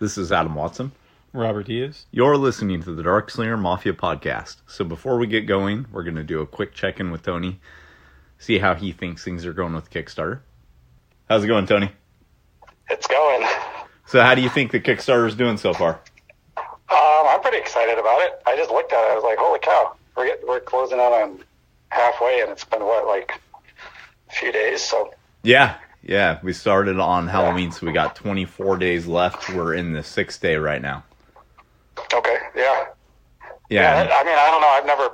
This is Adam Watson. Robert Diaz. You're listening to the Darkslinger Mafia podcast. So before we get going, we're going to do a quick check-in with Tony, see how he thinks things are going with Kickstarter. How's it going, Tony? It's going. So how do you think the Kickstarter's doing so far? I'm pretty excited about it. I just looked at it. I was like, holy cow. We're closing out on halfway, and it's been, a few days, so... Yeah, we started on Halloween, so we got 24 days left. We're in the 6th day right now. Okay, yeah. I mean, I don't know. I've never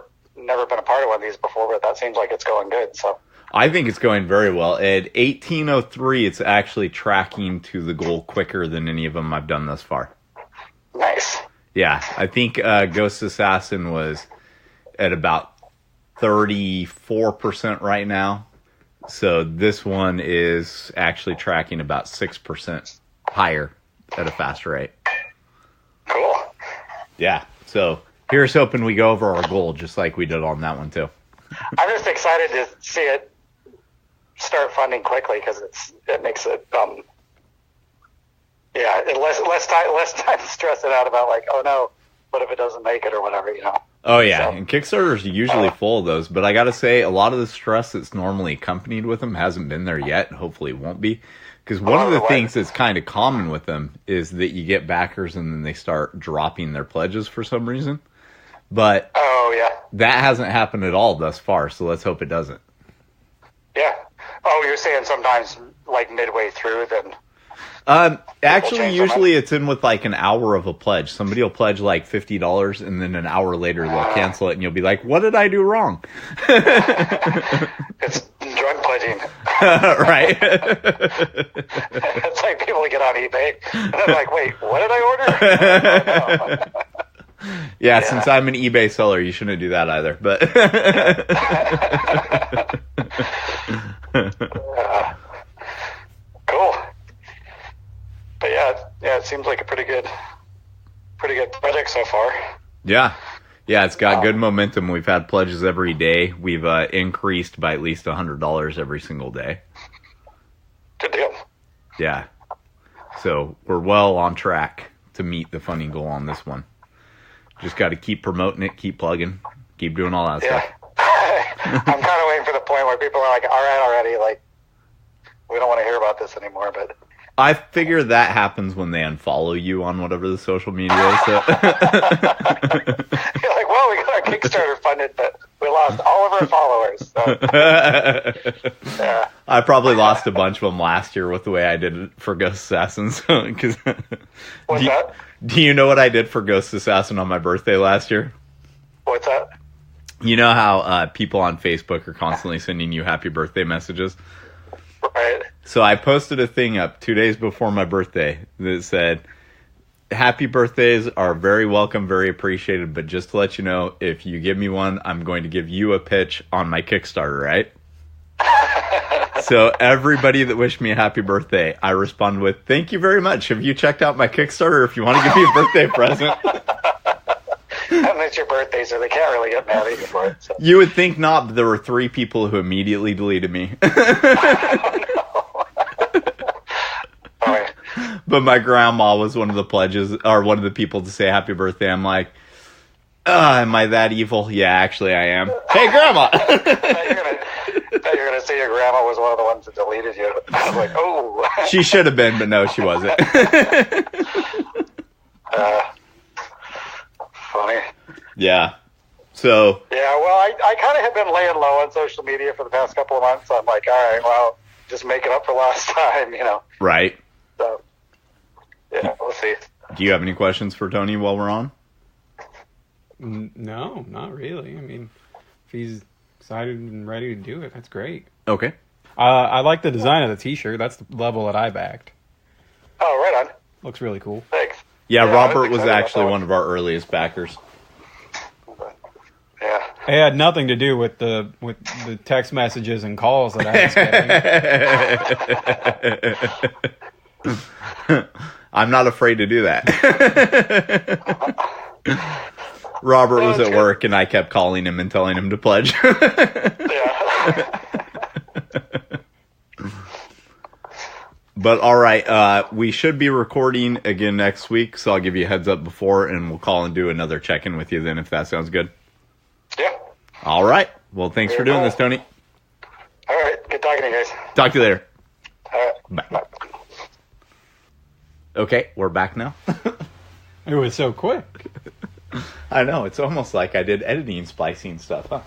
been a part of one of these before, but that seems like it's going good, so... I think it's going very well. At 1803, it's actually tracking to the goal quicker than any of them I've done thus far. Nice. Yeah, I think Ghost Assassin was at about 34% right now. So this one is actually tracking about 6% higher at a faster rate. Cool. Yeah, so here's hoping we go over our goal just like we did on that one too. I'm just excited to see it start funding quickly because it makes it less time stressing out about oh no, what if it doesn't make it or whatever, Oh yeah, and Kickstarter's usually full of those, but I gotta say a lot of the stress that's normally accompanied with them hasn't been there yet, and hopefully it won't be. Because one of the things that's kind of common with them is that you get backers and then they start dropping their pledges for some reason. But that hasn't happened at all thus far, so let's hope it doesn't. Yeah. Oh, you're saying sometimes midway through then... Actually, usually it's in with an hour of a pledge. Somebody will pledge $50 and then an hour later they'll cancel it and you'll be like, what did I do wrong? It's drug pledging. Right. It's like people get on eBay and they're like, wait, what did I order? Yeah, since I'm an eBay seller, you shouldn't do that either. But cool. But yeah, it seems like a pretty good project so far. Yeah, it's got good momentum. We've had pledges every day. We've increased by at least $100 every single day. Good deal. Yeah, so we're well on track to meet the funding goal on this one. Just got to keep promoting it, keep plugging, keep doing all that stuff. I'm kind of waiting for the point where people are like, all right, already, we don't want to hear about this anymore, but... I figure that happens when they unfollow you on whatever the social media is. So. You're like, well, we got our Kickstarter funded, but we lost all of our followers. So. Yeah. I probably lost a bunch of them last year with the way I did it for Ghost Assassin. What's that? Do you know what I did for Ghost Assassin on my birthday last year? What's that? You know how people on Facebook are constantly sending you happy birthday messages? Right. So I posted a thing up 2 days before my birthday that said, happy birthdays are very welcome, very appreciated, but just to let you know, if you give me one, I'm going to give you a pitch on my Kickstarter, right? So everybody that wished me a happy birthday, I responded with, thank you very much. Have you checked out my Kickstarter if you want to give me a birthday present? And it's your birthday, so they can't really get mad at you for it. So. You would think not, but there were 3 people who immediately deleted me. But my grandma was one of the pledges, or one of the people to say happy birthday. I'm like, am I that evil? Yeah, actually I am. Hey, Grandma! I thought you were going to say your grandma was one of the ones that deleted you. I was like, oh. She should have been, but no, she wasn't. Funny. Yeah. So. Yeah, well, I kind of have been laying low on social media for the past couple of months. I'm like, all right, well, just make it up for last time, Right. So, yeah, we'll see. Do you have any questions for Tony while we're on? No, not really. I mean, if he's excited and ready to do it, that's great. Okay. I like the design of the t-shirt. That's the level that I backed. Oh, right on. Looks really cool. Thanks. Yeah, Robert was actually one of our earliest backers. Yeah. It had nothing to do with the text messages and calls that I was getting. I'm not afraid to do that. Robert was at work and I kept calling him and telling him to pledge. Yeah. But all right, we should be recording again next week, so I'll give you a heads up before, and we'll call and do another check-in with you then, if that sounds good. Yeah. All right. Well, thanks for doing this, Tony. All right. Good talking to you guys. Talk to you later. All right. Bye. Okay, we're back now. It was so quick. I know. It's almost like I did editing, splicing stuff, huh?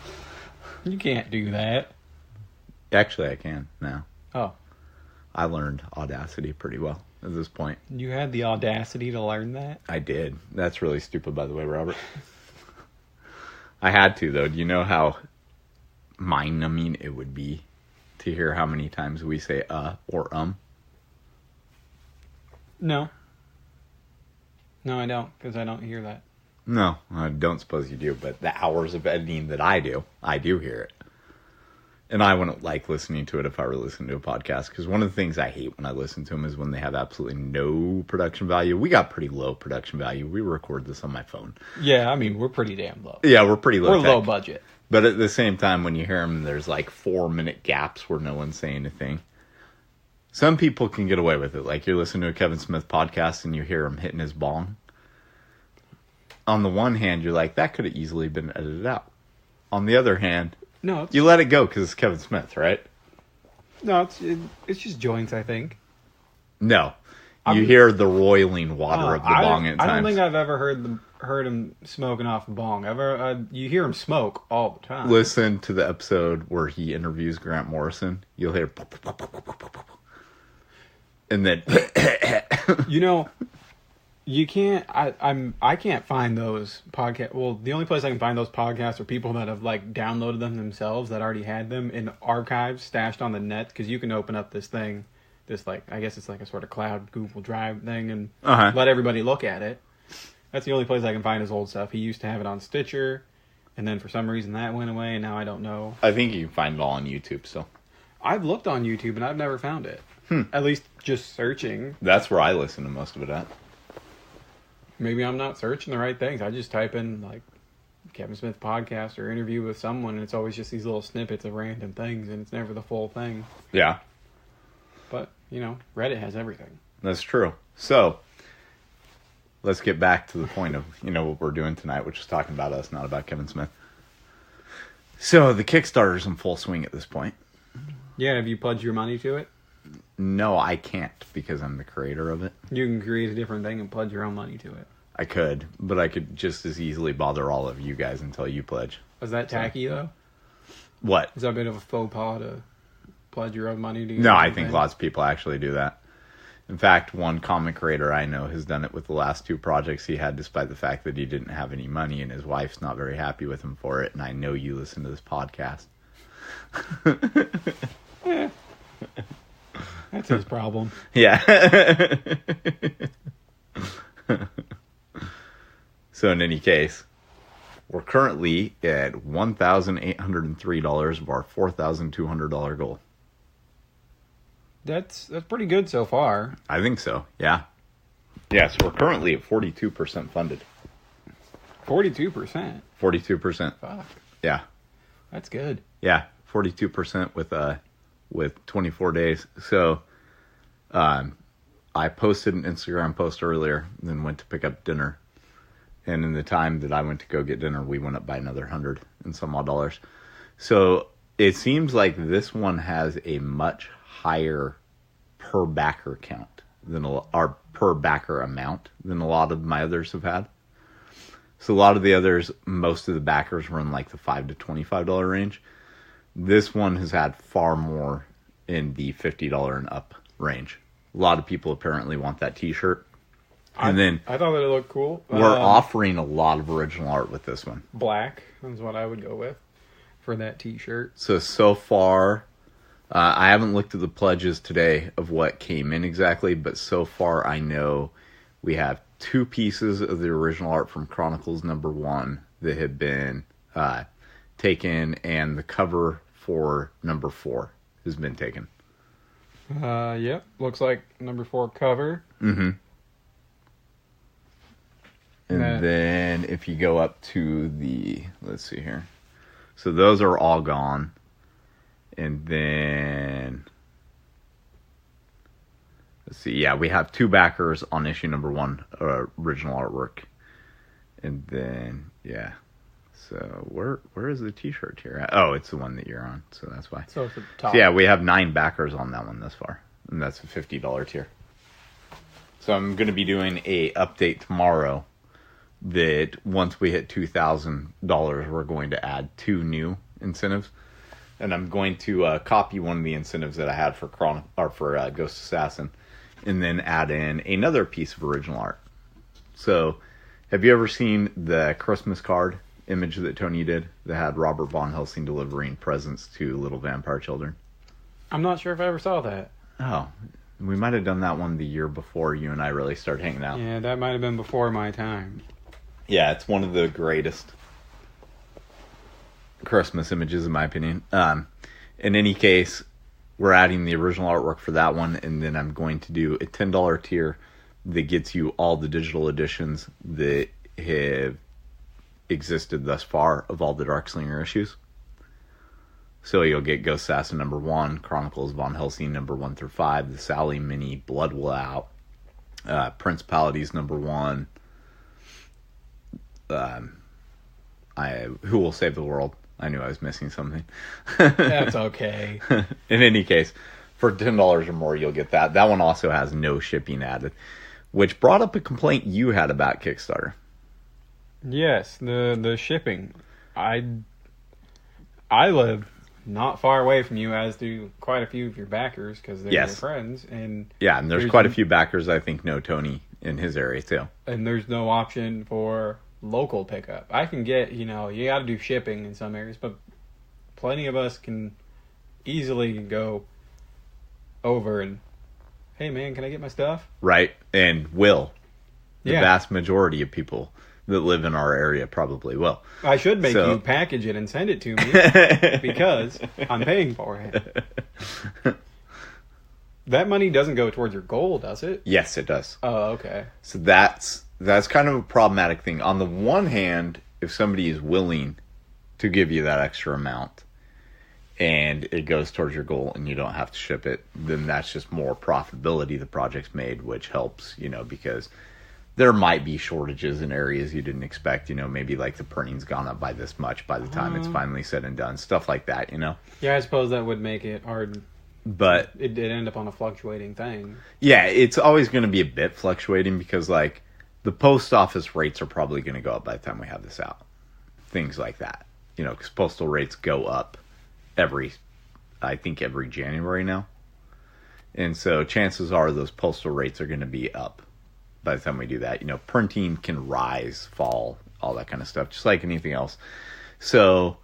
You can't do that. Actually, I can now. Oh. I learned Audacity pretty well at this point. You had the audacity to learn that? I did. That's really stupid, by the way, Robert. I had to, though. Do you know how mind-numbing it would be to hear how many times we say or No. No, I don't, because I don't hear that. No, I don't suppose you do, but the hours of editing that I do hear it. And I wouldn't like listening to it if I were listening to a podcast, because one of the things I hate when I listen to them is when they have absolutely no production value. We got pretty low production value. We record this on my phone. Yeah, I mean, we're pretty damn low. Yeah, we're pretty low. We're low budget. But at the same time, when you hear them, there's like 4-minute gaps where no one's saying anything. Some people can get away with it. Like you're listening to a Kevin Smith podcast and you hear him hitting his bong. On the one hand, you're like, that could have easily been edited out. On the other hand, No, you let it go because it's Kevin Smith, right? no, it's just joints, I think. No. You hear the roiling water of the bong at times. I don't think I've ever heard him smoking off a bong. You hear him smoke all the time. Listen to the episode where he interviews Grant Morrison. You'll hear... And then... You know... You can't. I can't find those podcasts. Well, the only place I can find those podcasts are people that have like downloaded them themselves that already had them in archives stashed on the net. Because you can open up this thing, I guess it's like a sort of cloud Google Drive thing, and let everybody look at it. That's the only place I can find his old stuff. He used to have it on Stitcher, and then for some reason that went away, and now I don't know. I think you can find it all on YouTube still. I've looked on YouTube and I've never found it. At least just searching. That's where I listen to most of it at. Maybe I'm not searching the right things. I just type in, like, Kevin Smith podcast or interview with someone, and it's always just these little snippets of random things, and it's never the full thing. Yeah. But, Reddit has everything. That's true. So, let's get back to the point of, what we're doing tonight, which is talking about us, not about Kevin Smith. So, the Kickstarter's in full swing at this point. Yeah, have you pledged your money to it? No, I can't, because I'm the creator of it. You can create a different thing and pledge your own money to it. I could, but I could just as easily bother all of you guys until you pledge. Is that tacky, though? What? Is that a bit of a faux pas to pledge your own money to No, I think lots of people actually do that. In fact, one comic creator I know has done it with the last 2 projects he had, despite the fact that he didn't have any money, and his wife's not very happy with him for it, and I know you listen to this podcast. Yeah. That's his problem. Yeah. So in any case, we're currently at $1,803 of our $4,200 goal. That's pretty good so far. I think so, yeah. Yeah, so we're currently at 42% funded. 42%? 42%. Fuck. Yeah. That's good. Yeah, 42% with 24 days. So, I posted an Instagram post earlier, then went to pick up dinner. And in the time that I went to go get dinner, we went up by another $100 and some odd dollars. So it seems like this one has a much higher per backer count than our per backer amount than a lot of my others have had. So a lot of the others, most of the backers were in like the $5 to $25 range. This one has had far more in the $50 and up range. A lot of people apparently want that t-shirt. And then I thought that it looked cool. We're offering a lot of original art with this one. Black is what I would go with for that t-shirt. So far, I haven't looked at the pledges today of what came in exactly, but so far I know we have 2 pieces of the original art from Chronicles #1 that have been taken, and the cover for #4 has been taken. Yep. Looks like #4 cover. Mm-hmm. And then if you go up to the, let's see here. So those are all gone. And then Let's see. Yeah, we have 2 backers on issue number 1, original artwork. And then, yeah. So where is the t-shirt here at? Oh, it's the one that you're on, so that's why. So it's the top. So yeah, we have 9 backers on that one thus far. And that's a $50 tier. So I'm going to be doing a update tomorrow that once we hit $2,000, we're going to add 2 new incentives. And I'm going to copy one of the incentives that I had for Ghost Assassin, and then add in another piece of original art. So, have you ever seen the Christmas card image that Tony did that had Robert Van Helsing delivering presents to little vampire children? I'm not sure if I ever saw that. Oh, we might have done that one the year before you and I really started hanging out. Yeah, that might have been before my time. Yeah, it's one of the greatest Christmas images in my opinion. In any case, we're adding the original artwork for that one, and then I'm going to do a $10 tier that gets you all the digital editions that have existed thus far of all the Darkslinger issues. So you'll get Ghost Assassin number 1, Chronicles of Van Helsing number 1 through 5, the Sally mini, Blood Will Out, Principalities number 1, Who Will Save the World. I knew I was missing something. That's okay. In any case, for $10 or more, you'll get that. That one also has no shipping added, which brought up a complaint you had about Kickstarter. Yes, the shipping. I live not far away from you, as do quite a few of your backers, because they're your friends. And yeah, and there's quite a few backers I think know Tony in his area too. And there's no option for local pickup. I can get, you got to do shipping in some areas, but plenty of us can easily go over and, hey man, can I get my stuff? Right, and will. The vast majority of people that live in our area probably will. I should make you package it and send it to me because I'm paying for it. That money doesn't go towards your goal, does it? Yes, it does. Oh, okay. So that's kind of a problematic thing. On the one hand, if somebody is willing to give you that extra amount and it goes towards your goal and you don't have to ship it, then that's just more profitability the project's made, which helps, because there might be shortages in areas you didn't expect, maybe like the printing's gone up by this much by the time it's finally said and done, stuff like that, Yeah, I suppose that would make it hard. But it did end up on a fluctuating thing. Yeah, it's always going to be a bit fluctuating because, like, the post office rates are probably going to go up by the time we have this out. Things like that. Because postal rates go up every January now. And so chances are those postal rates are going to be up by the time we do that. Printing can rise, fall, all that kind of stuff, just like anything else. So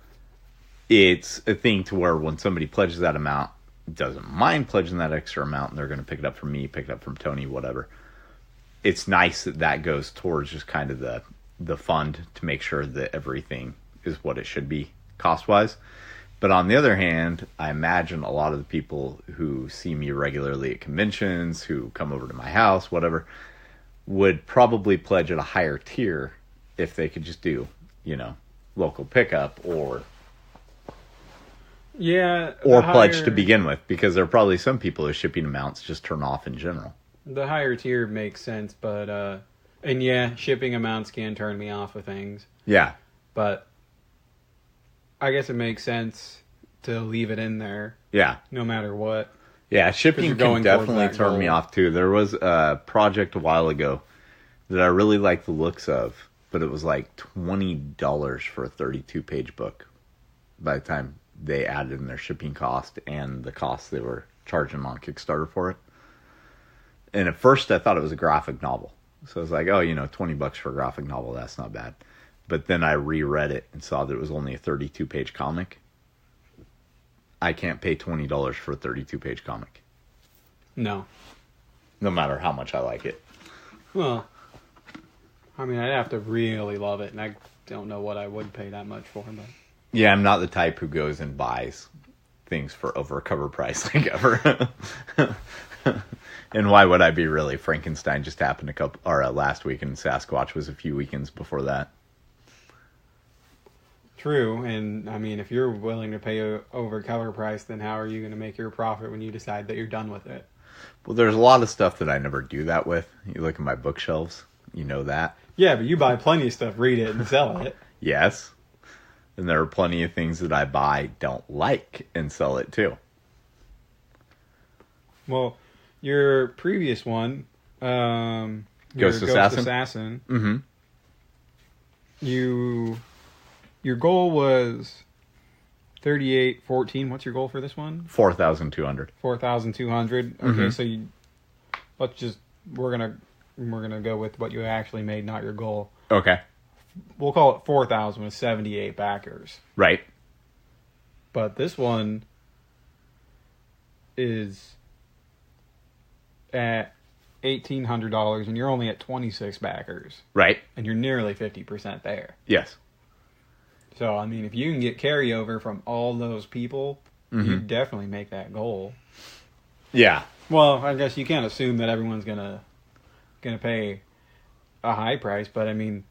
it's a thing to where when somebody pledges that amount, doesn't mind pledging that extra amount, and they're going to pick it up from me, pick it up from Tony, whatever. It's nice that goes towards just kind of the fund to make sure that everything is what it should be cost-wise. But on the other hand, I imagine a lot of the people who see me regularly at conventions, who come over to my house, whatever, would probably pledge at a higher tier if they could just do, local pickup or pledge to begin with, because there are probably some people whose shipping amounts just turn off in general. The higher tier makes sense, but shipping amounts can turn me off of things. Yeah. But I guess it makes sense to leave it in there. Yeah. No matter what. Yeah, shipping can definitely turn me off too. There was a project a while ago that I really liked the looks of, but it was like $20 for a 32-page book by the time they added in their shipping cost and the cost they were charging on Kickstarter for it. And at first I thought it was a graphic novel. So I was like, $20 for a graphic novel, that's not bad. But then I reread it and saw that it was only a 32-page comic. I can't pay $20 for a 32-page comic. No. No matter how much I like it. Well, I'd have to really love it, and I don't know what I would pay that much for, but... Yeah, I'm not the type who goes and buys things for over a cover price like ever. And why would I be really? Frankenstein just happened last week, and Sasquatch was a few weekends before that. True, and if you're willing to pay over cover price, then how are you going to make your profit when you decide that you're done with it? Well, there's a lot of stuff that I never do that with. You look at my bookshelves, you know that. Yeah, but you buy plenty of stuff, read it, and sell it. Yes. And there are plenty of things that I buy, don't like, and sell it too. Well, your previous one, your Ghost Assassin. Mm-hmm. Your goal was 3814. What's your goal for this one? 4,200. 4,200. Okay, so we're gonna go with what you actually made, not your goal. Okay. We'll call it 4,000 with 78 backers. Right. But this one is at $1,800, and you're only at 26 backers. Right. And you're nearly 50% there. Yes. So, I mean, if you can get carryover from all those people, you definitely make that goal. Yeah. Well, I guess you can't assume that everyone's gonna pay a high price, but I mean,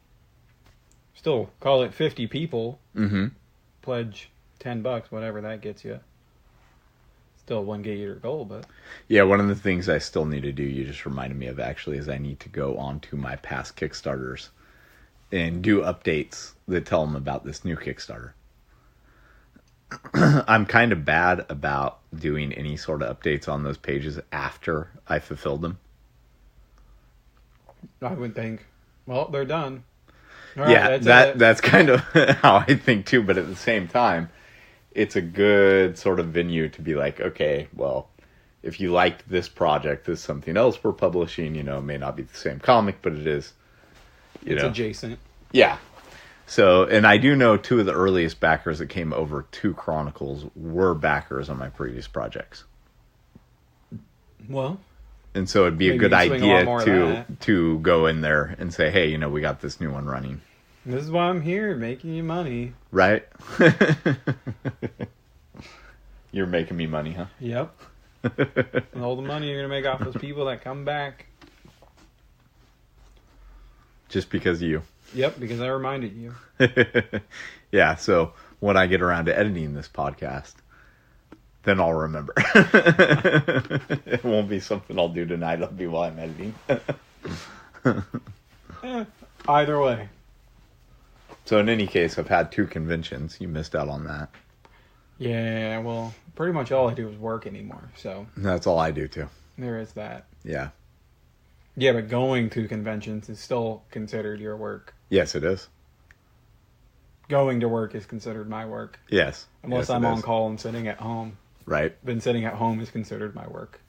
still call it 50 people. Mm-hmm. Pledge $10, whatever that gets you. Still wouldn't get you your goal, but Yeah, one of the things I still need to do, you just reminded me of actually, is I need to go onto my past Kickstarters and do updates that tell them about this new Kickstarter. I'm kind of bad about doing any sort of updates on those pages after I fulfilled them. I would think, well, they're done. All Yeah, right, that's kind of how I think too, but at the same time, it's a good sort of venue to be like, okay, well, if you liked this project, this is something else we're publishing, it may not be the same comic, but it is, it's adjacent. Yeah. So, and I do know two of the earliest backers that came over to Chronicles were backers on my previous projects. Well, and so it'd be a good idea to go in there and say, hey, we got this new one running. This is why I'm here, making you money. Right? You're making me money, huh? Yep. And all the money you're going to make off those people that come back. Just because of you. Yep, because I reminded you. Yeah, so when I get around to editing this podcast, then I'll remember. It won't be something I'll do tonight. It'll be while I'm editing. Either way. So in any case, I've had 2 conventions. You missed out on that. Yeah, well, pretty much all I do is work anymore, so. That's all I do, too. There is that. Yeah. Yeah, but going to conventions is still considered your work. Yes, it is. Going to work is considered my work. Yes. Unless I'm on call and sitting at home. Right. Then sitting at home is considered my work.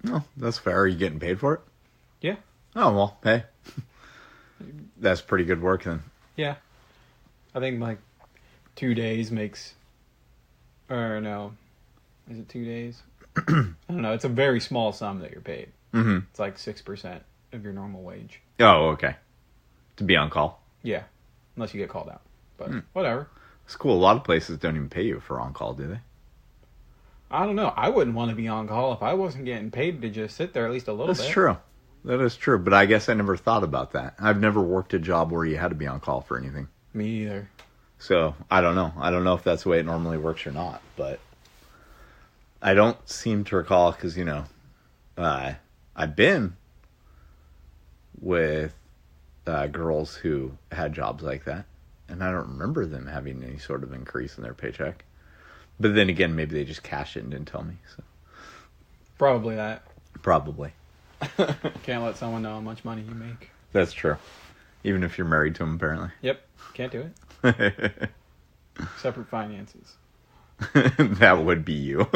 No, that's fair. Are you getting paid for it? Yeah. Oh, well, hey. That's pretty good work then. Yeah. I think 2 days makes... Or no. Is it 2 days? I don't know. It's a very small sum that you're paid. Mm-hmm. It's like 6% of your normal wage. Oh, okay. To be on call. Yeah. Unless you get called out. But whatever. It's cool. A lot of places don't even pay you for on call, do they? I don't know. I wouldn't want to be on call if I wasn't getting paid to just sit there at least a little bit. That's true. That is true. But I guess I never thought about that. I've never worked a job where you had to be on call for anything. Me either. So, I don't know. I don't know if that's the way it normally works or not. But I don't seem to recall because, I've been with girls who had jobs like that, and I don't remember them having any sort of increase in their paycheck. But then again, maybe they just cashed it and didn't tell me. So Probably that. Probably. Can't let someone know how much money you make. That's true. Even if you're married to them, apparently. Yep. Can't do it. Separate finances. That would be you.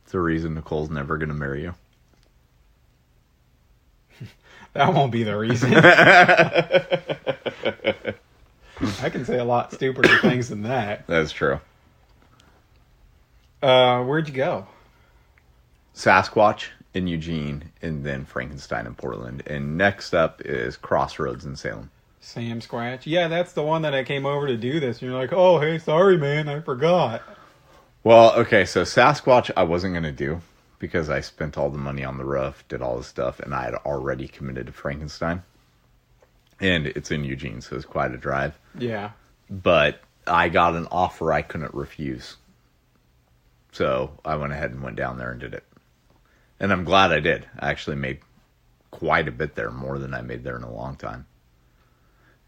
It's the reason Nicole's never going to marry you. That won't be the reason. I can say a lot stupider things than that. That's true. Where'd you go? Sasquatch in Eugene, and then Frankenstein in Portland. And next up is Crossroads in Salem. Sam Scratch. Yeah, that's the one that I came over to do this. And you're like, oh, hey, sorry, man, I forgot. Well, okay, so Sasquatch I wasn't going to do because I spent all the money on the roof, did all this stuff, and I had already committed to Frankenstein. And it's in Eugene, so it's quite a drive. Yeah. But I got an offer I couldn't refuse. So I went ahead and went down there and did it. And I'm glad I did. I actually made quite a bit there, more than I made there in a long time.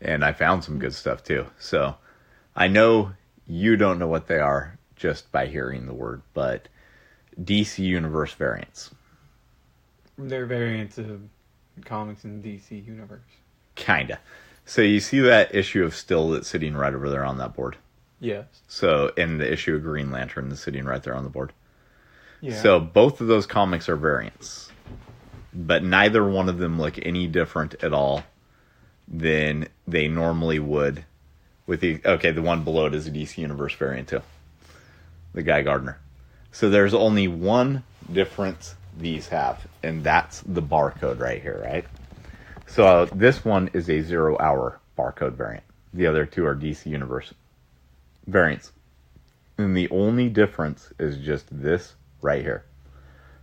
And I found some good stuff too. So I know you don't know what they are just by hearing the word, but DC Universe variants. They're variants of comics in the DC Universe. Kinda. So you see that issue of Still that's sitting right over there on that board? Yes. So, in the issue of Green Lantern that's sitting right there on the board. Yeah. So both of those comics are variants. But neither one of them look any different at all than they normally would. With the one below it is a DC Universe variant too. The Guy Gardner. So there's only one difference these have, and that's the barcode right here, right? So this one is a 0 hour barcode variant. The other two are DC Universe variants. And the only difference is just this right here.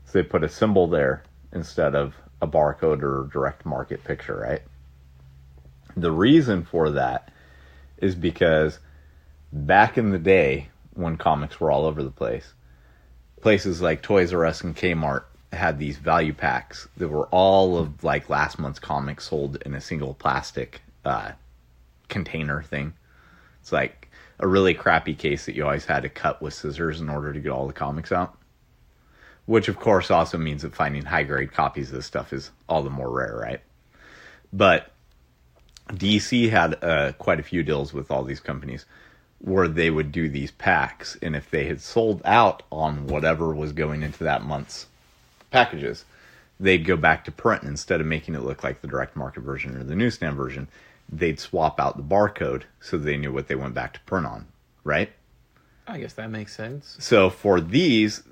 So they put a symbol there instead of a barcode or direct market picture, right? The reason for that is because back in the day when comics were all over the place, places like Toys R Us and Kmart had these value packs that were all of like last month's comics sold in a single plastic container thing. It's like a really crappy case that you always had to cut with scissors in order to get all the comics out. Which, of course, also means that finding high-grade copies of this stuff is all the more rare, right? But DC had quite a few deals with all these companies where they would do these packs, and if they had sold out on whatever was going into that month's packages, they'd go back to print. Instead of making it look like the direct market version or the newsstand version, they'd swap out the barcode so they knew what they went back to print on, right? I guess that makes sense. So for these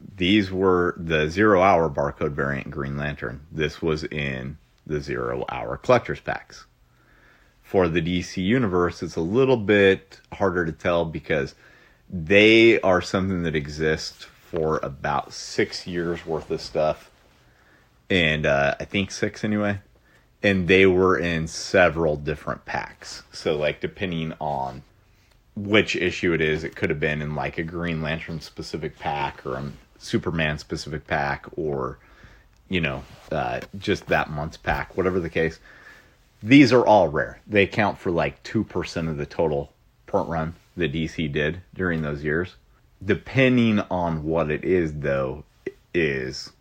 were the 0 hour barcode variant Green Lantern. This was in the 0 hour collector's packs. For the DC Universe, it's a little bit harder to tell because they are something that exists for about 6 years worth of stuff. And I think 6 anyway. And they were in several different packs. So like depending on which issue it is, it could have been in like a Green Lantern specific pack or a Superman specific pack or, just that month's pack, whatever the case. These are all rare. They account for like 2% of the total print run that DC did during those years. Depending on what it is, though, is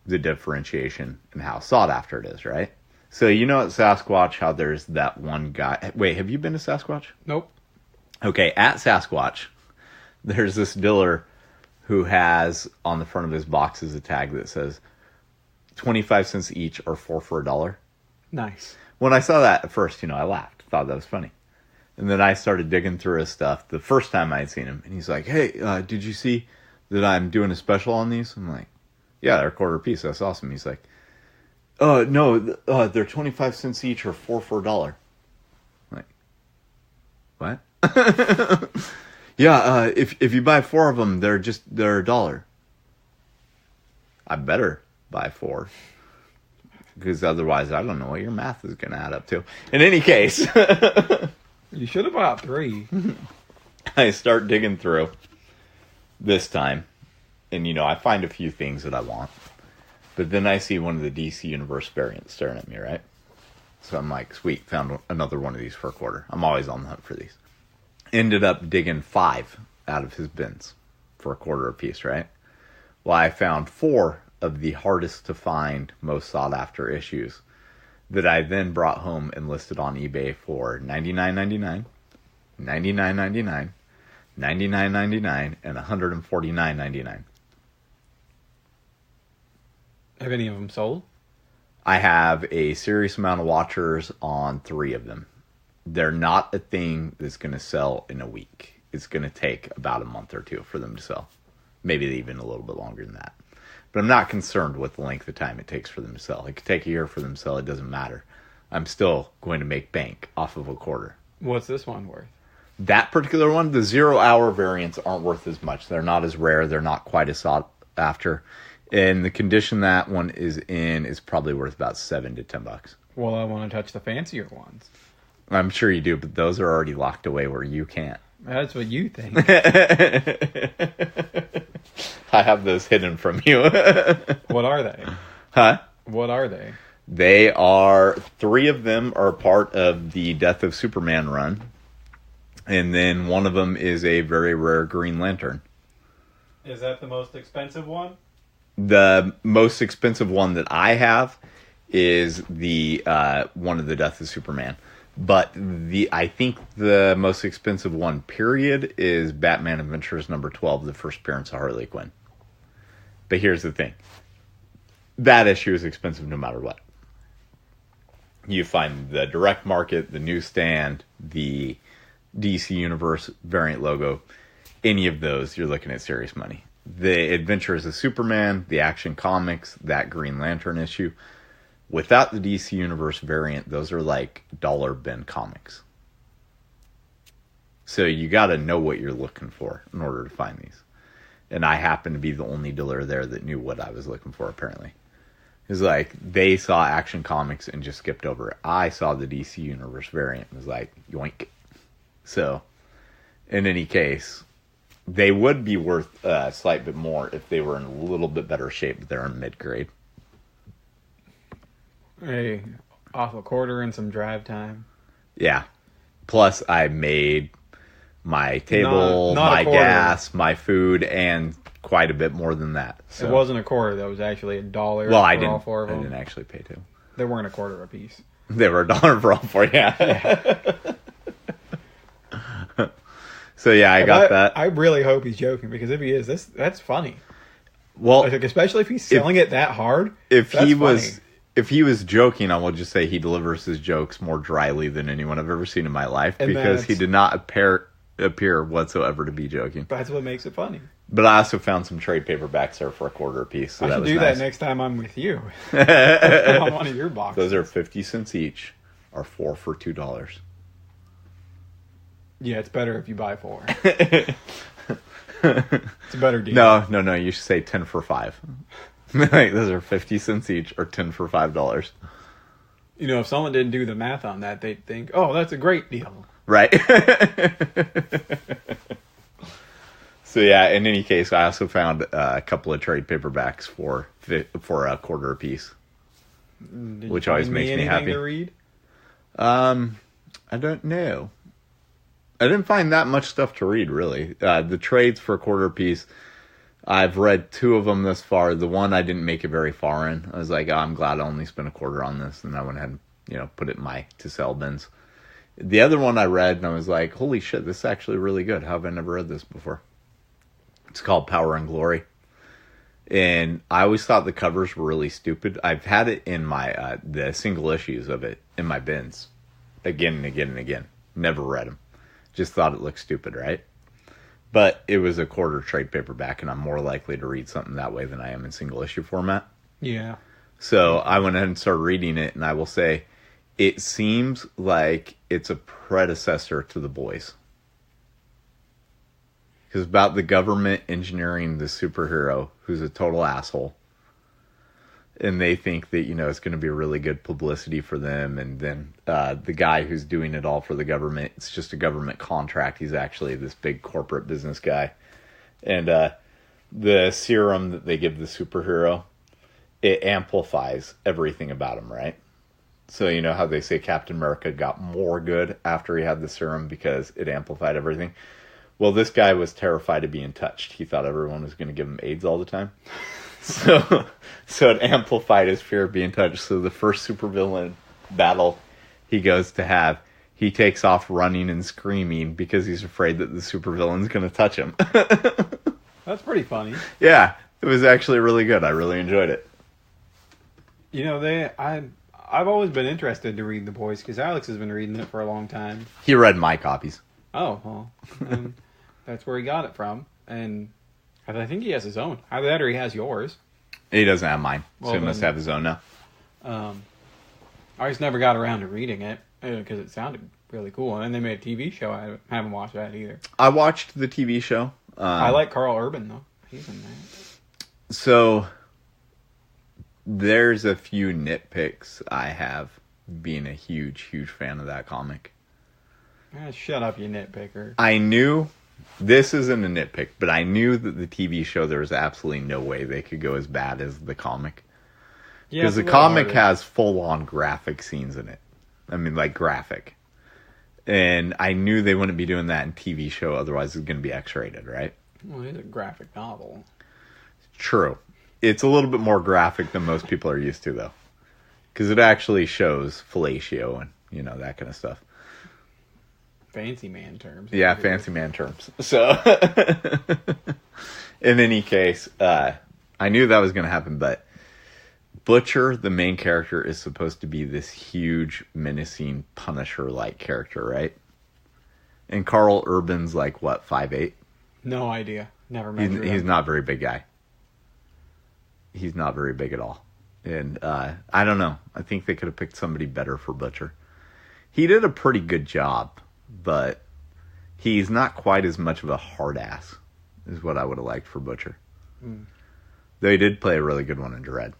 the differentiation and how sought after it is, right? So at Sasquatch how there's that one guy. Wait, have you been to Sasquatch? Nope. Okay, at Sasquatch, there's this dealer who has on the front of his boxes a tag that says 25 cents each or 4 for $1. Nice. When I saw that at first, I laughed. Thought that was funny. And then I started digging through his stuff the first time I'd seen him. And he's like, hey, did you see that I'm doing a special on these? I'm like, yeah, they're a quarter piece. That's awesome. He's like, no, they're 25 cents each or 4 for $1. I'm like, what? Yeah, if you buy 4 of them, they're $1. I better buy 4. Because otherwise, I don't know what your math is going to add up to. In any case. You should have bought 3. I start digging through this time. And, I find a few things that I want. But then I see one of the DC Universe variants staring at me, right? So I'm like, sweet, found another one of these for a quarter. I'm always on the hunt for these. Ended up digging 5 out of his bins for a quarter a piece, right? Well, I found 4 of the hardest to find, most sought after issues that I then brought home and listed on eBay for $99.99, $99.99, $99.99, and $149.99. Have any of them sold? I have a serious amount of watchers on 3 of them. They're not a thing that's going to sell in a week. It's going to take about a month or 2 for them to sell. Maybe even a little bit longer than that. But I'm not concerned with the length of time it takes for them to sell. It could take a year for them to sell. It doesn't matter. I'm still going to make bank off of a quarter. What's this one worth? That particular one, the 0 hour variants aren't worth as much. They're not as rare. They're not quite as sought after. And the condition that one is in is probably worth about $7 to $10. Well, I want to touch the fancier ones. I'm sure you do, but those are already locked away where you can't. That's what you think. I have those hidden from you. What are they? Huh? What are they? They are, 3 of them are part of the Death of Superman run. And then one of them is a very rare Green Lantern. Is that the most expensive one? The most expensive one that I have is the one of the Death of Superman. But I think the most expensive one, period, is Batman Adventures number 12, the first appearance of Harley Quinn. But here's the thing. That issue is expensive no matter what. You find the direct market, the newsstand, the DC Universe variant logo, any of those, you're looking at serious money. The Adventures of Superman, the Action Comics, that Green Lantern issue, without the DC Universe variant, those are like dollar bin comics. So you got to know what you're looking for in order to find these. And I happen to be the only dealer there that knew what I was looking for, apparently. It's like, they saw Action Comics and just skipped over it. I saw the DC Universe variant and was like, yoink. So, in any case, they would be worth a slight bit more if they were in a little bit better shape, but they're in mid-grade. Hey, off a quarter and some drive time. Yeah. Plus, I made my table, Not my gas, my food, and quite a bit more than that. So. It wasn't a quarter. That was actually $1 well, for all 4 of them. I didn't actually pay too. They weren't a quarter a piece. They were $1 for all 4, yeah. So yeah, I got that. I really hope he's joking, because if he is, that's funny. Well, like, especially if he's selling it that hard. If he was joking, I will just say he delivers his jokes more dryly than anyone I've ever seen in my life, because he did not appear whatsoever to be joking. That's what makes it funny. But I also found some trade paperbacks there for $0.25 a piece. So I should do nice. that next time I'm with you. On one of your boxes. Those are 50 cents each, or 4 for $2. Yeah, it's better if you buy 4. It's a better deal. No. You should say 10 for 5. Like, those are 50 cents each, or 10 for $5. You know, if someone didn't do the math on that, they'd think, "Oh, that's a great deal." Right. So yeah. In any case, I also found a couple of trade paperbacks for $0.25 a piece, which always makes me happy. To read? I don't know. I didn't find that much stuff to read, really. The trades for $0.25 a piece, I've read 2 of them thus far. The one I didn't make it very far in. I was like, oh, I'm glad I only spent $0.25 on this. And I went ahead and, put it in my to-sell bins. The other one I read, and I was like, holy shit, this is actually really good. How have I never read this before? It's called Power and Glory. And I always thought the covers were really stupid. I've had it in my, the single issues of it in my bins. Again and again and again. Never read them. Just thought it looked stupid, right? But it was a quarter trade paperback, and I'm more likely to read something that way than I am in single issue format. Yeah. So I went ahead and started reading it, and I will say, it seems like it's a predecessor to The Boys. Because about the government engineering the superhero who's a total asshole. And they think that, it's going to be really good publicity for them. And then the guy who's doing it all for the government, it's just a government contract. He's actually this big corporate business guy. And the serum that they give the superhero, it amplifies everything about him, right? So you know how they say Captain America got more good after he had the serum because it amplified everything? Well, this guy was terrified of being touched. He thought everyone was going to give him AIDS all the time. So it amplified his fear of being touched. So the first supervillain battle he goes to have, he takes off running and screaming because he's afraid that the supervillain's going to touch him. That's pretty funny. Yeah, it was actually really good. I really enjoyed it. I've always been interested to read The Boys because Alex has been reading it for a long time. He read my copies. Oh, well, and that's where he got it from. And I think he has his own. Either that or he has yours. He doesn't have mine, so well, he must have his own now. I just never got around to reading it because it sounded really cool. And then they made a TV show. I haven't watched that either. I watched the TV show. I like Carl Urban, though. He's in that. So there's a few nitpicks I have being a huge, huge fan of that comic. Shut up, you nitpicker. I knew, this isn't a nitpick, but I knew that the TV show, there was absolutely no way they could go as bad as the comic. Because the comic has full-on graphic scenes in it. I mean, like, graphic. And I knew they wouldn't be doing that in TV show, otherwise it's going to be X-rated, right? Well, it's a graphic novel. True. It's a little bit more graphic than most people are used to, though. Because it actually shows fellatio and, you know, that kind of stuff. Fancy man terms. Yeah, fancy man terms. So, in any case, I knew that was going to happen, but Butcher, the main character, is supposed to be this huge, menacing, Punisher-like character, right? And Carl Urban's like, what, 5'8"? No idea. Never met He's not a very big guy. He's not very big at all. And I don't know. I think they could have picked somebody better for Butcher. He did a pretty good job, but he's not quite as much of a hard ass is what I would have liked for Butcher. Though he did play a really good one in Dredd.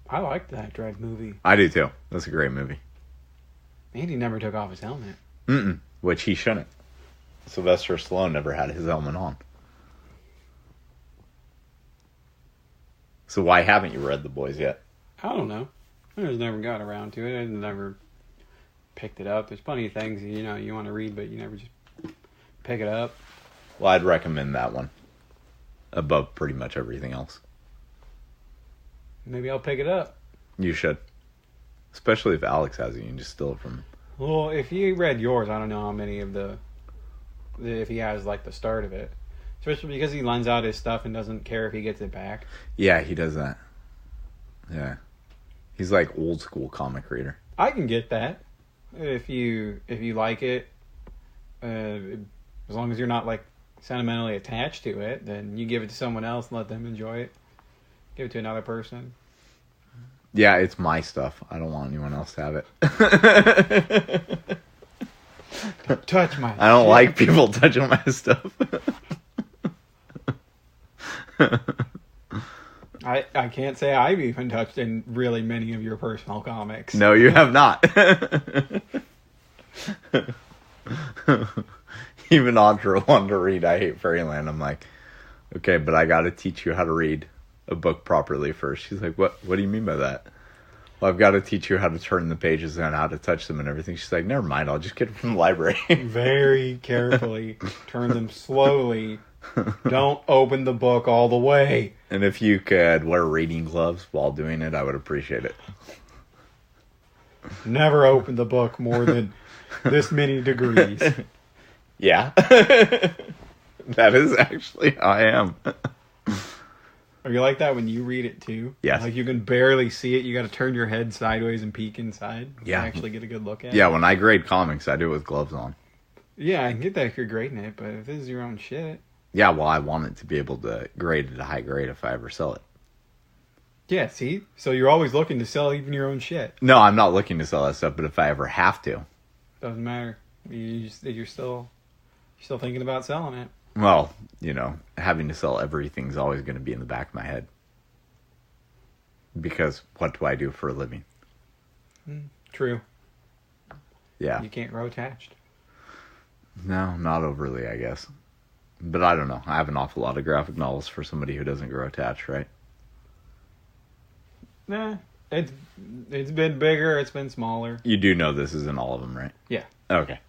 I liked that Dredd movie. I do too. That's a great movie. And he never took off his helmet. Which he shouldn't. Sylvester Stallone never had his helmet on. So why haven't you read The Boys yet? I don't know. I just never got around to it. I never picked it up. There's plenty of things, you know, you want to read, but you never just pick it up. Well, I'd recommend that one above pretty much everything else. Maybe I'll pick it up. You should. Especially if Alex has it, you can just steal it from him. Well, if you read yours, I don't know how many of if he has, like, the start of it. Especially because he lends out his stuff and doesn't care if he gets it back. Yeah, he does that. Yeah. He's like old school comic reader. I can get that. If you like it, as long as you're not, like, sentimentally attached to it, then you give it to someone else and let them enjoy it. Give it to another person. Yeah, it's my stuff. I don't want anyone else to have it. Don't touch my I don't shit. like people touching my stuff. I can't say I've even touched in really many of your personal comics. No, you have not. Even Audra wanted to read I Hate Fairyland. I'm like, okay, but I got to teach you how to read a book properly first. She's like, what do you mean by that? Well, I've got to teach you how to turn the pages and how to touch them and everything. She's like, never mind, I'll just get it from the library. Very carefully. Turn them slowly. Don't open the book all the way. And if you could wear reading gloves while doing it, I would appreciate it. Never open the book more than this many degrees. Yeah. That is actually how I am. Are you like that when you read it too? Yes. Like you can barely see it. You got to turn your head sideways and peek inside. Yeah. To actually get a good look at it. Yeah, when I grade comics, I do it with gloves on. Yeah, I can get that if you're grading it, but if this is your own shit. Yeah, well, I want it to be able to grade at a high grade if I ever sell it. Yeah, see? So you're always looking to sell even your own shit. No, I'm not looking to sell that stuff, but if I ever have to. Doesn't matter. You're still thinking about selling it. Well, you know, having to sell everything's always going to be in the back of my head. Because what do I do for a living? True. Yeah. You can't grow attached. No, not overly, I guess. But I don't know. I have an awful lot of graphic novels for somebody who doesn't grow attached, right? Nah. It's been bigger, it's been smaller. You do know this isn't all of them, right? Yeah. Okay.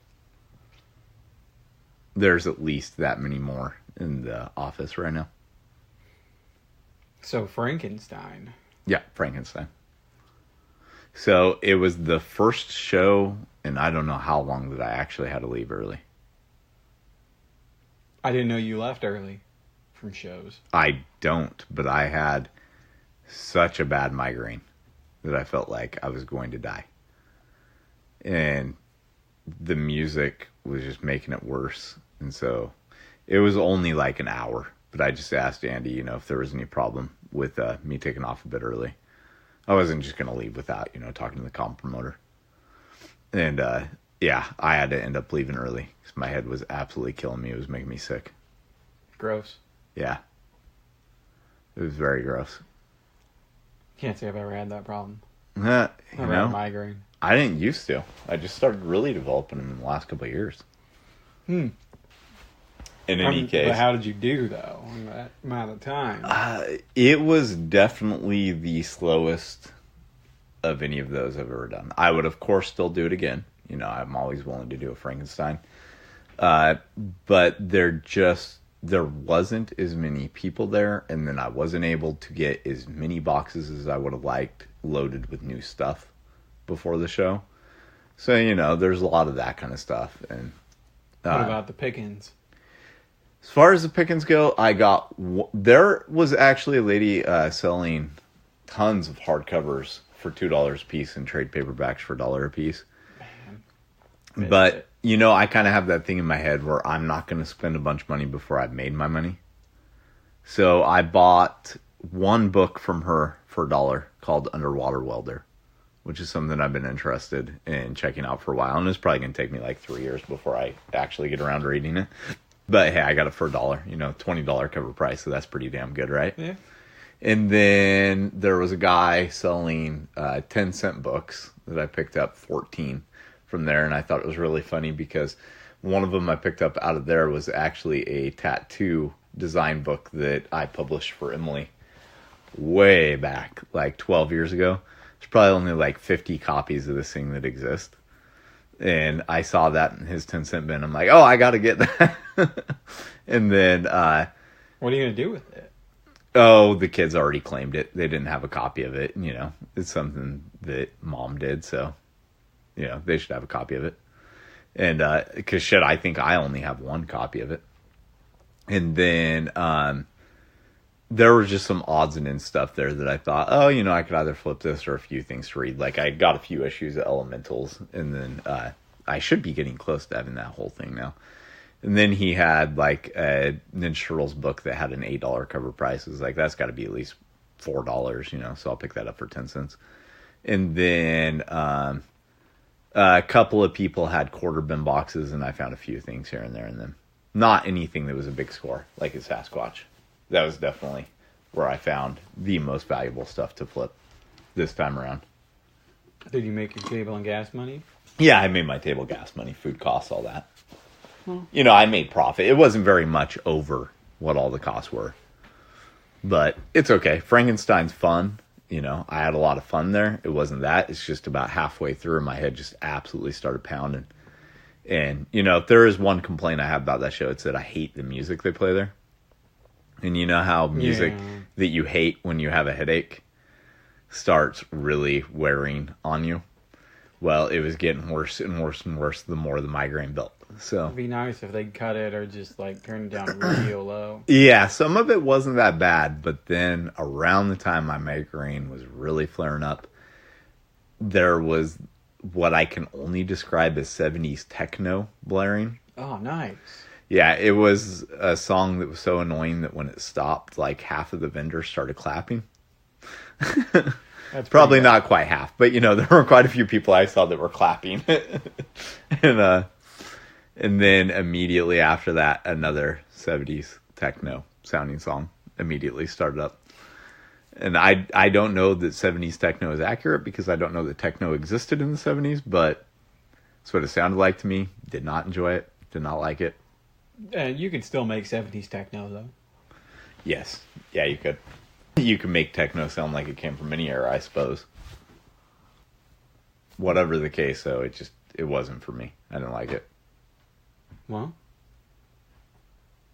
There's at least that many more in the office right now. So Frankenstein. Yeah, Frankenstein. So it was the first show, and I don't know how long that I actually had to leave early. I didn't know you left early from shows. I don't, but I had such a bad migraine that I felt like I was going to die. And the music was just making it worse. And so it was only like an hour, but I just asked Andy, you know, if there was any problem with me taking off a bit early. I wasn't just going to leave without, you know, talking to the comp promoter. And yeah, I had to end up leaving early because my head was absolutely killing me. It was making me sick. Gross. Yeah. It was very gross. Can't say I've ever had that problem. You Never had a know, migraine. I didn't used to. I just started really developing them in the last couple of years. In any case. But how did you do, though, in that amount of time? It was definitely the slowest of any of those I've ever done. I would, of course, still do it again. You know, I'm always willing to do a Frankenstein. But there wasn't as many people there, and then I wasn't able to get as many boxes as I would have liked loaded with new stuff before the show. So, you know, there's a lot of that kind of stuff. And what about the pickings? As far as the pickings go, there was actually a lady selling tons of hardcovers for $2 a piece and trade paperbacks for $1 a piece. Man. But, you know, I kind of have that thing in my head where I'm not going to spend a bunch of money before I've made my money. So I bought one book from her for $1 called Underwater Welder, which is something I've been interested in checking out for a while. And it's probably going to take me like 3 years before I actually get around to reading it. But hey, I got it for $1, you know, $20 cover price. So that's pretty damn good, right? Yeah. And then there was a guy selling 10-cent books that I picked up 14 from there. And I thought it was really funny because one of them I picked up out of there was actually a tattoo design book that I published for Emily way back, like 12 years ago. There's probably only like 50 copies of this thing that exist. And I saw that in his 10-cent bin. I'm like, oh, I got to get that. And then... what are you going to do with it? Oh, the kids already claimed it. They didn't have a copy of it. You know, it's something that mom did. So, you know, they should have a copy of it. And because shit, I think I only have one copy of it. And then there was just some odds and ends stuff there that I thought, oh, you know, I could either flip this or a few things to read. Like I got a few issues of Elementals, and then I should be getting close to having that whole thing now. And then he had like a Ninja Turtles book that had an $8 cover price. It was like, that's got to be at least $4, you know, so I'll pick that up for 10 cents. And then a couple of people had quarter bin boxes, and I found a few things here and there in them. Not anything that was a big score, like a Sasquatch. That was definitely where I found the most valuable stuff to flip this time around. Did you make your table and gas money? Yeah, I made my table gas money, food costs, all that. You know, I made profit. It wasn't very much over what all the costs were. But it's okay. Frankenstein's fun. You know, I had a lot of fun there. It wasn't that. It's just about halfway through, my head just absolutely started pounding. And, you know, if there is one complaint I have about that show, it's that I hate the music they play there. And you know how music that you hate when you have a headache starts really wearing on you? Well, it was getting worse and worse and worse the more the migraine built. So it'd be nice if they cut it or just like turn it down real low. Yeah, some of it wasn't that bad, but then around the time my migraine was really flaring up, there was what I can only describe as 70s techno blaring. Oh, nice. Yeah, it was a song that was so annoying that when it stopped, like half of the vendors started clapping. That's probably not quite half, but you know, there were quite a few people I saw that were clapping. And then immediately after that, another 70s techno sounding song immediately started up. And I don't know that 70s techno is accurate because I don't know that techno existed in the 70s, but that's what it sounded like to me. Did not enjoy it. Did not like it. You could still make 70s techno, though. Yes. Yeah, you could. You can make techno sound like it came from any era, I suppose. Whatever the case, though, it wasn't for me. I didn't like it. Well,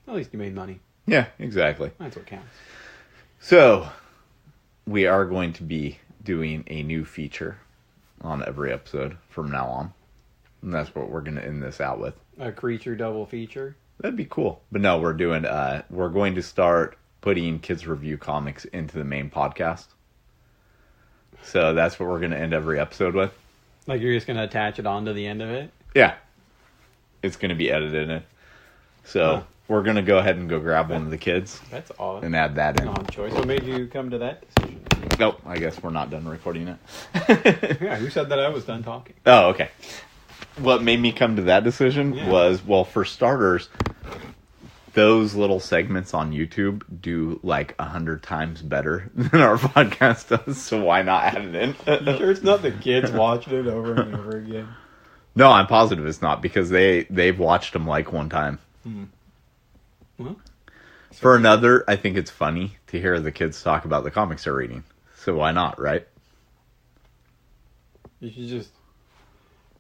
at least you made money. Yeah, exactly. That's what counts. So, we are going to be doing a new feature on every episode from now on. And that's what we're going to end this out with. A creature double feature? That'd be cool. But no, we're going to start putting kids review comics into the main podcast. So that's what we're going to end every episode with. Like you're just going to attach it onto the end of it? Yeah. It's going to be edited in. So we're going to go ahead and go grab one of the kids. That's odd. And add that in. Odd choice. What made you come to that decision? Nope. I guess we're not done recording it. Yeah, who said that I was done talking? Oh, okay. What made me come to that decision was, well, for starters, those little segments on YouTube do like 100 times better than our podcast does, so why not add it in? You sure it's not the kids watching it over and over again? No, I'm positive it's not, because they've watched them like one time. Well, For another, I think it's funny to hear the kids talk about the comics they're reading. So why not, right? you should just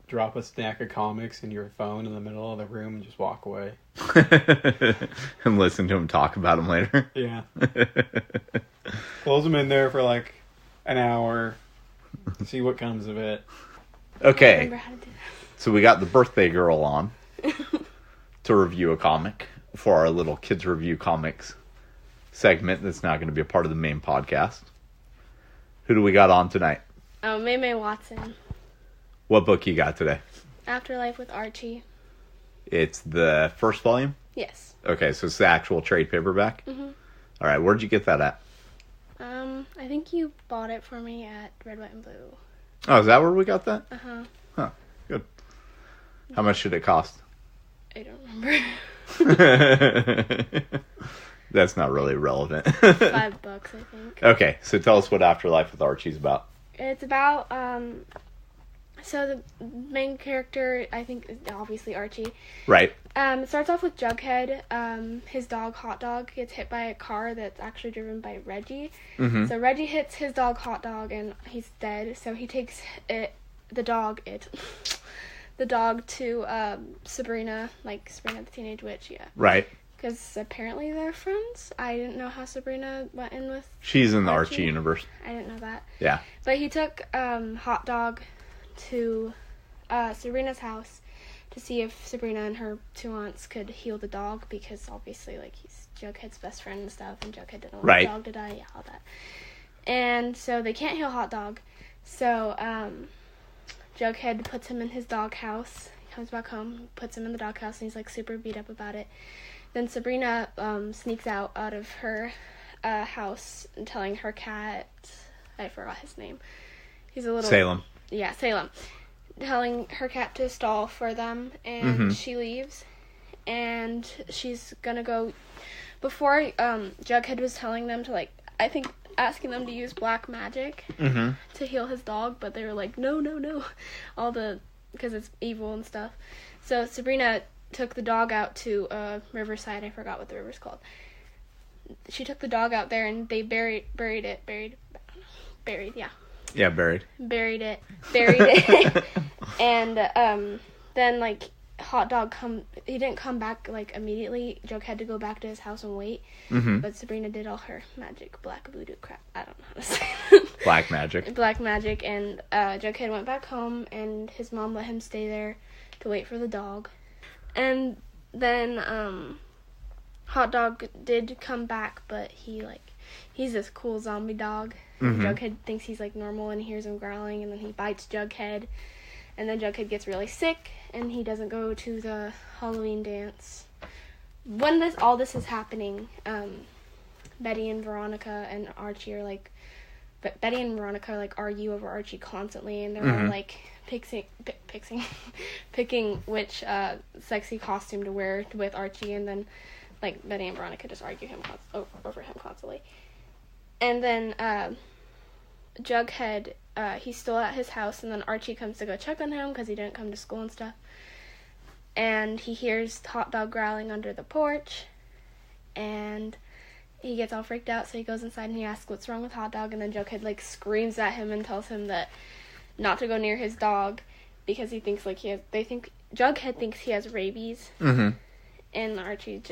drop a stack of comics in your phone in the middle of the room and just walk away. And listen to them talk about them later. Yeah. Close them in there for like an hour. See what comes of it. Okay. Remember how to do that. So we got the birthday girl on to review a comic for our little kids review comics segment that's now going to be a part of the main podcast. Who do we got on tonight? Oh, May Watson. What book you got today? Afterlife with Archie. It's the first volume? Yes. Okay, so it's the actual trade paperback? Mm-hmm. All right, where'd you get that at? I think you bought it for me at Red, White, and Blue. Oh, is that where we got that? Uh-huh. Huh, good. How much did it cost? I don't remember. That's not really relevant. $5, I think. Okay, so tell us what Afterlife with Archie's about. It's about, so the main character, I think, is obviously Archie. Right. It starts off with Jughead. His dog, Hot Dog, gets hit by a car that's actually driven by Reggie. Mm-hmm. So Reggie hits his dog, Hot Dog, and he's dead. So he takes the dog to Sabrina, like Sabrina the Teenage Witch, yeah. Right. Because apparently they're friends. I didn't know how Sabrina went in with She's in the Archie. Archie universe. I didn't know that. Yeah. But he took Hot Dog to Sabrina's house to see if Sabrina and her two aunts could heal the dog, because obviously, like, he's Jughead's best friend and stuff, and Jughead didn't want the dog to die, yeah, all that. And so they can't heal Hot Dog. So Jughead puts him in his dog house. He comes back home, puts him in the dog house, and he's like super beat up about it. Then Sabrina sneaks out of her house and telling her cat, I forgot his name. He's a little... Salem. Yeah, Salem. Telling her cat to stall for them, and she leaves. And she's gonna go... Before, Jughead was telling them to, like, I think asking them to use black magic to heal his dog, but they were like, no. Because it's evil and stuff. So Sabrina took the dog out to Riverside. I forgot what the river's called. She took the dog out there, and they buried it. Yeah, buried. Buried it. And then, like, Hot Dog he didn't come back, like, immediately. Jughead had to go back to his house and wait. But Sabrina did all her magic, black voodoo crap. I don't know how to say it. Black magic. Black magic. And Jughead went back home, and his mom let him stay there to wait for the dog. And then Hot Dog did come back, but he's this cool zombie dog. Jughead thinks he's, like, normal and hears him growling, and then he bites Jughead. And then Jughead gets really sick, and he doesn't go to the Halloween dance. When all this is happening, Betty and Veronica and Archie are, like... But Betty and Veronica, like, argue over Archie constantly, and they're all, like, picking which sexy costume to wear with Archie, and then, like, Betty and Veronica just argue over him constantly. And then Jughead, he's still at his house, and then Archie comes to go check on him because he didn't come to school and stuff. And he hears Hot Dog growling under the porch, and he gets all freaked out, so he goes inside and he asks what's wrong with Hot Dog, and then Jughead, like, screams at him and tells him that not to go near his dog because he thinks, like, Jughead thinks he has rabies. And Archie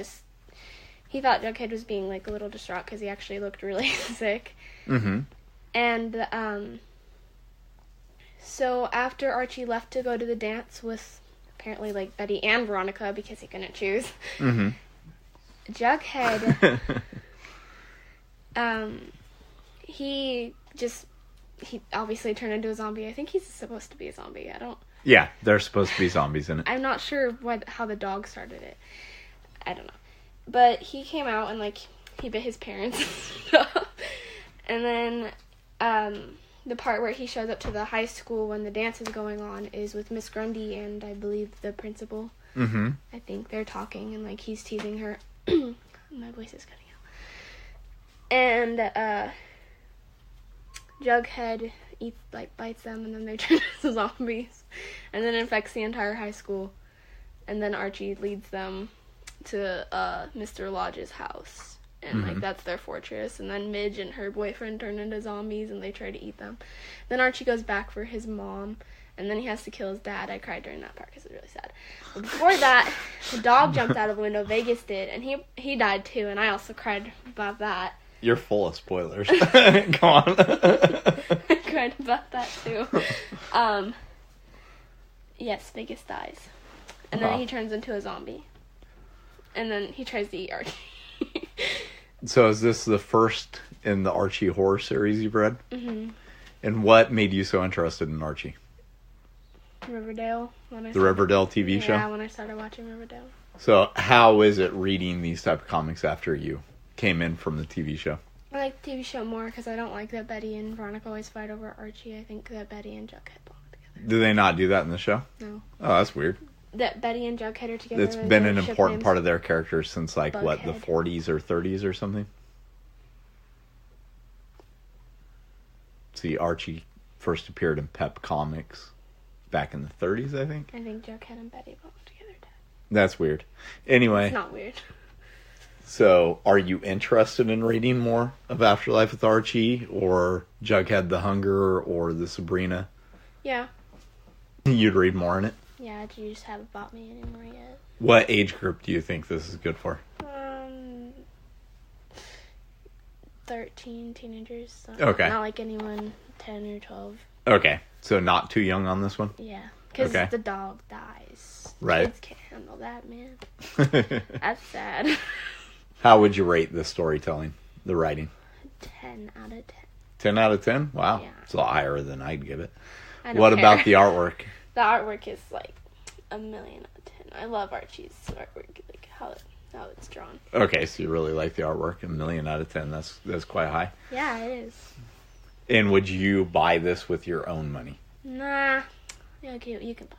he thought Jughead was being, like, a little distraught because he actually looked really sick. And so after Archie left to go to the dance with apparently, like, Betty and Veronica because he couldn't choose, Jughead, he obviously turned into a zombie. I think he's supposed to be a zombie. Yeah, they're supposed to be zombies in it. I'm not sure how the dog started it. I don't know. But he came out and, like, he bit his parents and stuff. And then the part where he shows up to the high school when the dance is going on is with Miss Grundy and I believe the principal. I think they're talking, and, like, he's teasing her My voice is cutting out. And Jughead bites them, and then they turn into zombies, and then infects the entire high school. And then Archie leads them to Mr. Lodge's house, and that's their fortress. And then Midge and her boyfriend turn into zombies, and they try to eat them. Then Archie goes back for his mom, and then he has to kill his dad. I cried during that part because it's really sad. But before that, the dog jumped out of the window. Vegas did, and he died too. And I also cried about that. You're full of spoilers. Come on. I cried about that too. Yes, Vegas dies. And then he turns into a zombie. And then he tries to eat Archie. So is this the first in the Archie horror series you've read? Mm-hmm. And what made you so interested in Archie? Riverdale. Riverdale TV show? Yeah, when I started watching Riverdale. So how is it reading these type of comics after you came in from the TV show? I like the TV show more because I don't like that Betty and Veronica always fight over Archie. I think that Betty and Jughead belong together. Do they not do that in the show? No. Oh, that's weird. That Betty and Jughead are together. It's been an important part of their characters since, the 40s or 30s or something? See, Archie first appeared in Pep Comics back in the 30s, I think. I think Jughead and Betty belong together, Dad. That's weird. Anyway. It's not weird. So, are you interested in reading more of Afterlife with Archie, or Jughead the Hunger, or the Sabrina? Yeah. You'd read more in it? Yeah, you just haven't bought me anymore yet. What age group do you think this is good for? 13 teenagers. So okay. Not like anyone 10 or 12. Okay, so not too young on this one? Yeah, because the dog dies. Right. Kids can't handle that, man. That's sad. How would you rate the storytelling, the writing? 10 out of 10. 10 out of 10? Wow. Yeah. It's a lot higher than I'd give it. I don't What care. about the artwork? The artwork is like 1,000,000 out of 10. I love Archie's artwork, like how it's drawn. Okay, so you really like the artwork. 1,000,000 out of 10. That's quite high. Yeah, it is. And would you buy this with your own money? Nah. Okay, you can buy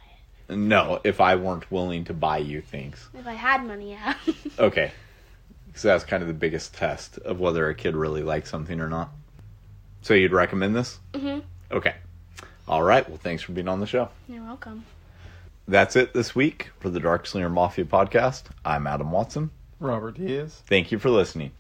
it. No, if I weren't willing to buy you things. If I had money, yeah. Okay. Because that's kind of the biggest test of whether a kid really likes something or not. So you'd recommend this? Mm-hmm. Okay. All right. Well, thanks for being on the show. You're welcome. That's it this week for the Darkslinger Mafia podcast. I'm Adam Watson. Robert Diaz. Thank you for listening.